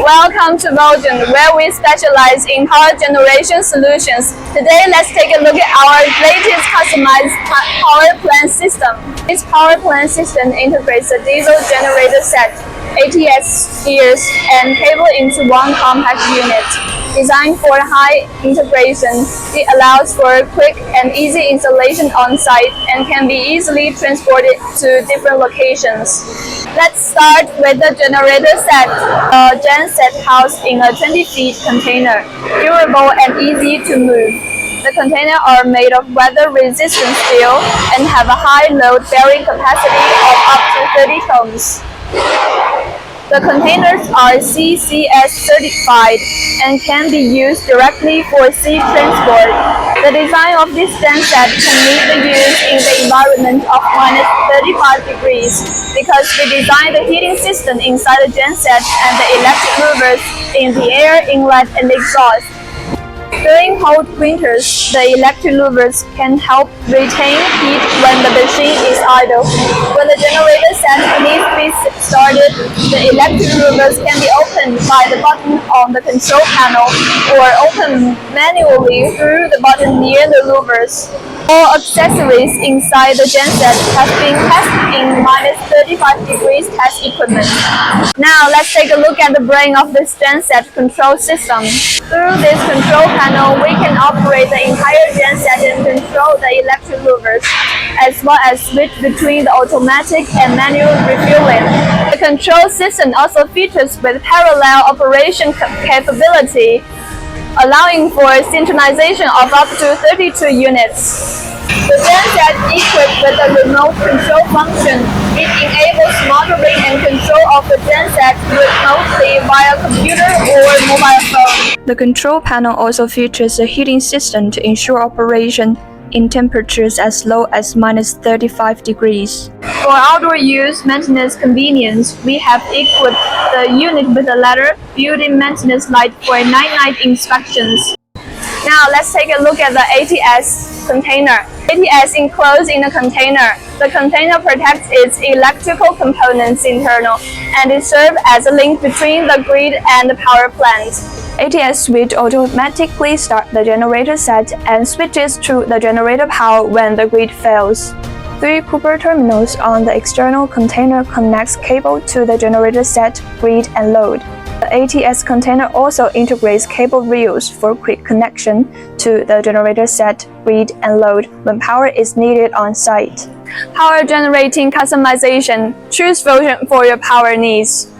Welcome to Voltgent, where we specialize in power generation solutions. Today, let's take a look at our latest customized power plant system. This power plant system integrates a diesel generator set, ATS gears, and cable into one compact unit. Designed for high integration, it allows for quick and easy installation on site and can be easily transported to different locations. Let's start with the generator set. A Genset housed in a 20-feet container, durable and easy to move. The containers are made of weather-resistant steel and have a high load-bearing capacity of up to 30 tons. The containers are CCS certified and can be used directly for sea transport. The design of this genset can meet the use in the environment of minus 35 degrees because we designed the heating system inside the genset and the electric movers in the air inlet and exhaust. During cold winters, the electric louvers can help retain heat when the machine is idle. When the generator set needs to be started, the electric louvers can be opened by the button on the control panel or opened manually through the button near the louvers. All accessories inside the genset have been tested in minus 35 degrees test equipment. Now let's take a look at the brain of this genset control system. Through this control panel, we can operate the entire genset and control the electric louvers, as well as switch between the automatic and manual refueling. The control system also features with parallel operation capability, allowing for synchronization of up to 32 units. The genset equipped with a remote control function, which enables monitoring and control of the genset remotely via computer or mobile phone. The control panel also features a heating system to ensure operation in temperatures as low as minus 35 degrees. For outdoor use maintenance convenience, we have equipped the unit with a ladder, built-in maintenance light for night inspections. Now let's take a look at the ATS container. ATS enclosed in the container. The container protects its electrical components internal, and it serves as a link between the grid and the power plant. ATS switch automatically starts the generator set and switches to the generator power when the grid fails. 3 Cooper terminals on the external container connects cable to the generator set, grid, and load. The ATS container also integrates cable reels for quick connection to the generator set, grid, and load when power is needed on site. Power generating customization. Choose Voltgent for your power needs.